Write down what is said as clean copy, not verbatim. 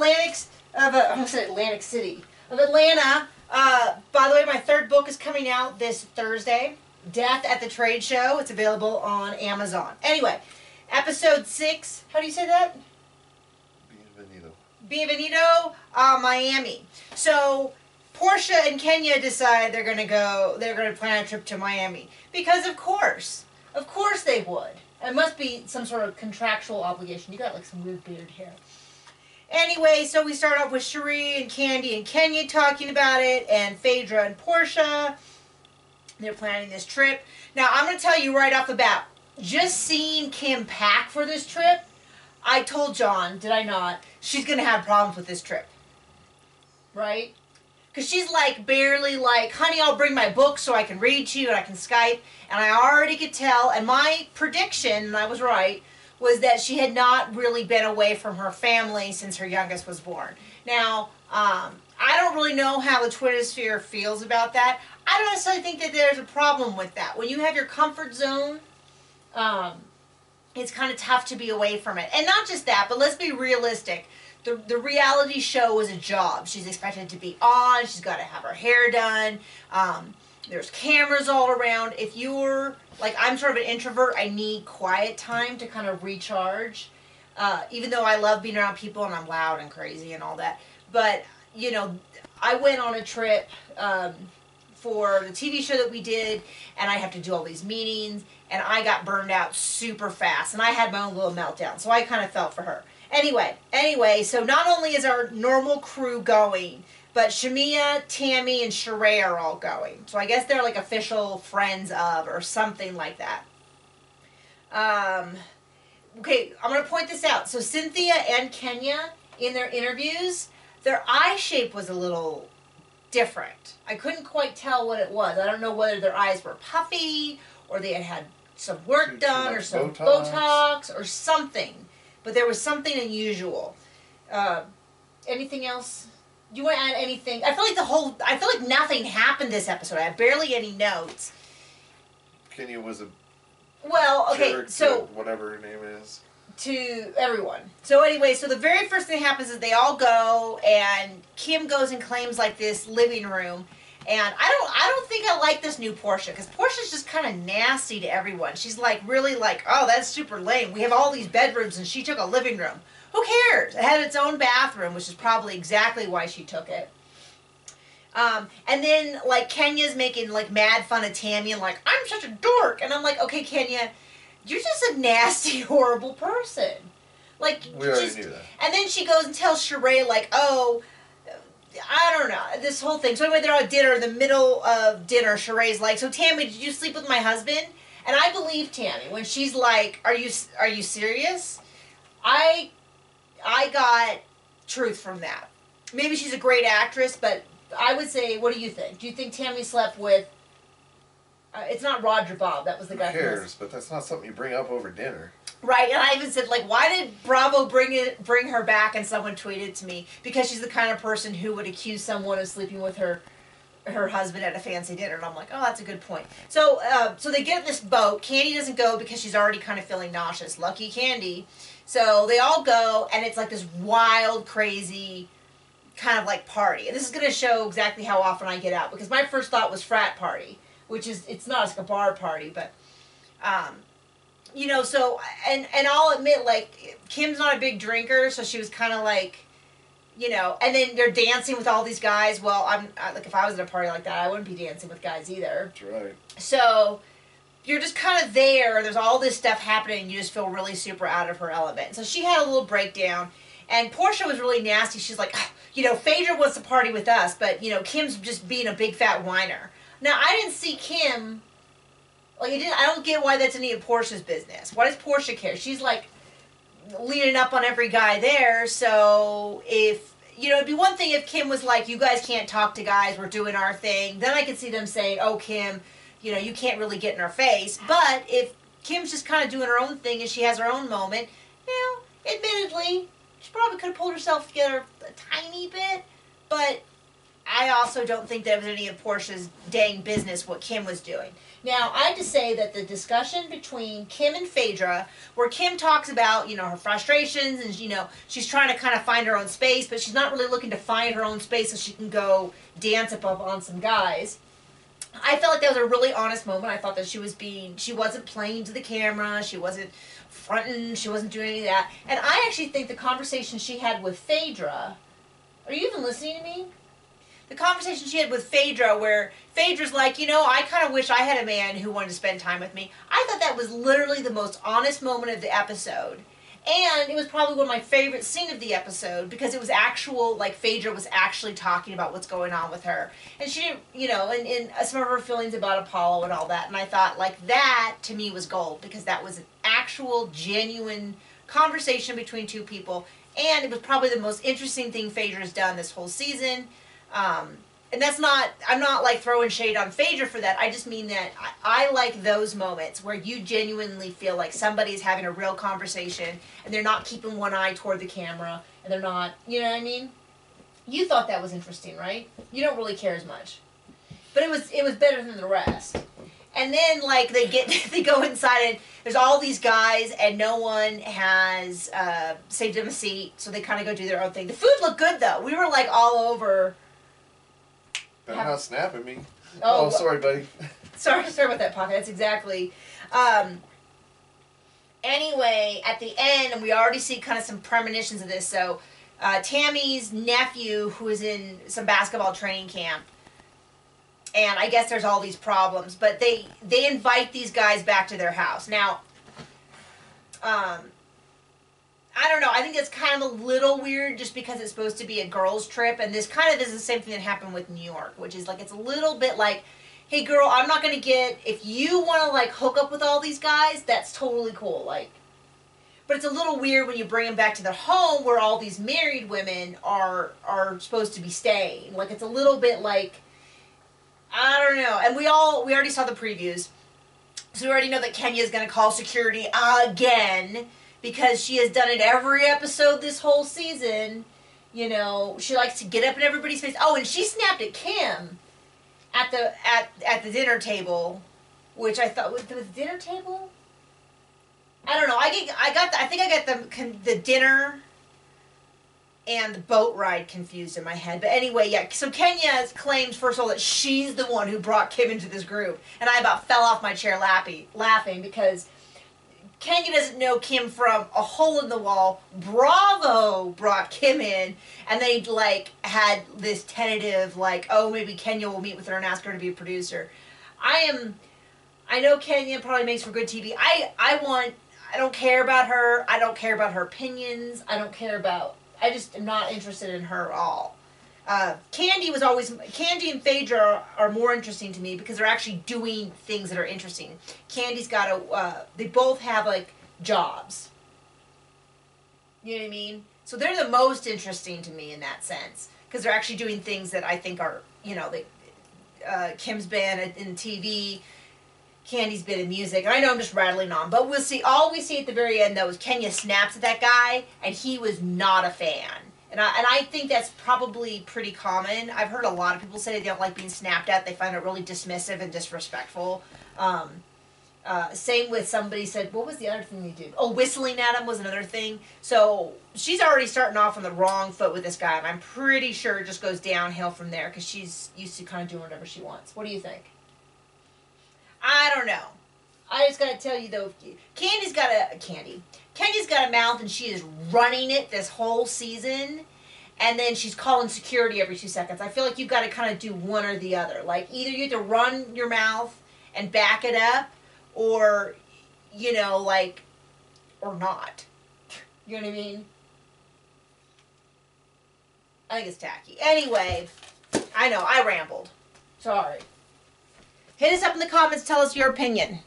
Atlantic City, of Atlanta. By the way, my third book is coming out this Thursday, Death at the Trade Show. It's available on Amazon. Anyway, episode 6, how do you say that? Bienvenido, Miami. So, Portia and Kenya decide they're going to plan a trip to Miami. Because of course they would. It must be some sort of contractual obligation. You got like some weird beard hair. Anyway, so we start off with Cherie and Candy and Kenya talking about it, and Phaedra and Portia. They're planning this trip. Now, I'm going to tell you right off the bat, just seeing Kim pack for this trip, I told John, did I not, she's going to have problems with this trip. Right? Because she's like barely like, honey, I'll bring my book so I can read to you and I can Skype. And I already could tell, and my prediction, and I was right, was that she had not really been away from her family since her youngest was born. Now, I don't really know how the Twitter sphere feels about that. I don't necessarily think that there's a problem with that. When you have your comfort zone, it's kind of tough to be away from it. And not just that, but let's be realistic. The reality show is a job. She's expected to be on. She's got to have her hair done. There's cameras all around. If you're, like, I'm sort of an introvert, I need quiet time to kind of recharge. Even though I love being around people and I'm loud and crazy and all that. But, you know, I went on a trip for the TV show that we did, and I have to do all these meetings, and I got burned out super fast, and I had my own little meltdown, so I kind of felt for her. Anyway, so not only is our normal crew going, but Shamia, Tammy, and Sheree are all going. So I guess they're like official friends of, or something like that. Okay, I'm going to point this out. So Cynthia and Kenya, in their interviews, their eye shape was a little different. I couldn't quite tell what it was. I don't know whether their eyes were puffy, or they had had some work done, or some Botox, or something. But there was something unusual. Anything else? Do you want to add anything? I feel like nothing happened this episode. I have barely any notes. Kenya was a... Well, okay, so... whatever her name is. To everyone. So anyway, so the very first thing that happens is they all go, and Kim goes and claims like this living room. And I don't think I like this new Portia, because Portia's just kind of nasty to everyone. She's like really like, oh, that's super lame. We have all these bedrooms, and she took a living room. Who cares? It had its own bathroom, which is probably exactly why she took it. And then like Kenya's making like mad fun of Tammy and like, I'm such a dork. And I'm like, okay, Kenya, you're just a nasty, horrible person. Like, we already knew that. And then she goes and tells Sheree like, oh, I don't know, this whole thing. So anyway, they're at dinner, in the middle of dinner, Sheree's like, so Tammy, did you sleep with my husband? And I believe Tammy when she's like, are you serious? I got truth from that. Maybe she's a great actress, but I would say, what do you think? Do you think Tammy slept with, it's not Roger Bob, that was the guy. Who cares, but that's not something you bring up over dinner. Right, and I even said, like, why did Bravo bring her back? And someone tweeted to me, because she's the kind of person who would accuse someone of sleeping with her husband at a fancy dinner. And I'm like, oh, that's a good point. So so they get this boat. Candy doesn't go because she's already kind of feeling nauseous. Lucky Candy. So they all go, and it's like this wild, crazy kind of like party. And this is going to show exactly how often I get out, because my first thought was frat party, which is, it's not, it's like a bar party, but... you know, so, and I'll admit, like, Kim's not a big drinker, so she was kind of like, you know, and then they're dancing with all these guys. Well, like, if I was at a party like that, I wouldn't be dancing with guys either. That's right. So, you're just kind of there, there's all this stuff happening, and you just feel really super out of her element. So she had a little breakdown, and Portia was really nasty. She's like, you know, Phaedra wants to party with us, but, you know, Kim's just being a big fat whiner. Now, I didn't see Kim... Like, I don't get why that's any of Portia's business. Why does Portia care? She's, like, leaning up on every guy there, so if, you know, it'd be one thing if Kim was like, you guys can't talk to guys, we're doing our thing. Then I could see them saying, oh, Kim, you know, you can't really get in our face. But if Kim's just kind of doing her own thing and she has her own moment, you know, admittedly, she probably could have pulled herself together a tiny bit, but I also don't think that it was any of Portia's dang business what Kim was doing. Now, I have to say that the discussion between Kim and Phaedra, where Kim talks about, her frustrations and, she's trying to kind of find her own space, but she's not really looking to find her own space so she can go dance up on some guys. I felt like that was a really honest moment. I thought that she wasn't playing to the camera, she wasn't fronting, she wasn't doing any of that. And I actually think the conversation she had with Phaedra, are you even listening to me? The conversation she had with Phaedra, where Phaedra's like, I kind of wish I had a man who wanted to spend time with me. I thought that was literally the most honest moment of the episode. And it was probably one of my favorite scenes of the episode because it was actual, like, Phaedra was actually talking about what's going on with her. And she didn't, and some of her feelings about Apollo and all that. And I thought, like, that to me was gold because that was an actual, genuine conversation between two people. And it was probably the most interesting thing Phaedra's done this whole season. And I'm not like throwing shade on Phaedra for that. I just mean that I like those moments where you genuinely feel like somebody's having a real conversation and they're not keeping one eye toward the camera and they're not, you know what I mean? You thought that was interesting, right? You don't really care as much. But it was better than the rest. And then like they go inside and there's all these guys and no one has saved them a seat, so they kind of go do their own thing. The food looked good though. We were like all over. Better not snap at me. Oh, sorry, buddy. Sorry about that, Pocket. That's exactly. Anyway, at the end, and we already see kind of some premonitions of this. So, Tammy's nephew, who is in some basketball training camp, and I guess there's all these problems, but they invite these guys back to their house. Now, I don't know. I think that's kind of a little weird just because it's supposed to be a girls' trip. And this kind of is the same thing that happened with New York, which is like it's a little bit like, hey, girl, I'm not going to if you want to like hook up with all these guys, that's totally cool. Like, but it's a little weird when you bring them back to their home where all these married women are supposed to be staying. Like, it's a little bit like, I don't know. And we already saw the previews. So we already know that Kenya's going to call security again. Because she has done it every episode this whole season. She likes to get up in everybody's face. Oh, and she snapped at Kim at the dinner table, which I thought was the dinner table. I don't know. I think I got the dinner and the boat ride confused in my head. But anyway, yeah. So Kenya claims first of all that she's the one who brought Kim into this group, and I about fell off my chair laughing because Kenya doesn't know Kim from a hole in the wall. Bravo brought Kim in, and they like had this tentative like, oh, maybe Kenya will meet with her and ask her to be a producer. I know Kenya probably makes for good TV. I don't care about her. I don't care about her opinions. I just am not interested in her at all. Candy and Phaedra are more interesting to me because they're actually doing things that are interesting. Candy's got they both have like jobs. You know what I mean? So they're the most interesting to me in that sense because they're actually doing things that I think are, Kim's been in TV, Candy's been in music, and I know I'm just rattling on, but we'll see. All we see at the very end though is Kenya snaps at that guy, and he was not a fan. And I think that's probably pretty common. I've heard a lot of people say they don't like being snapped at. They find it really dismissive and disrespectful. Same with somebody said, what was the other thing they did? Oh, whistling at him was another thing. So she's already starting off on the wrong foot with this guy. And I'm pretty sure it just goes downhill from there because she's used to kind of doing whatever she wants. What do you think? I don't know. I just got to tell you, though, Kenya's got a mouth, and she is running it this whole season, and then she's calling security every 2 seconds. I feel like you've got to kind of do one or the other. Like, either you have to run your mouth and back it up, or, or not. You know what I mean? I think it's tacky. Anyway, I know, I rambled. Sorry. Hit us up in the comments, tell us your opinion.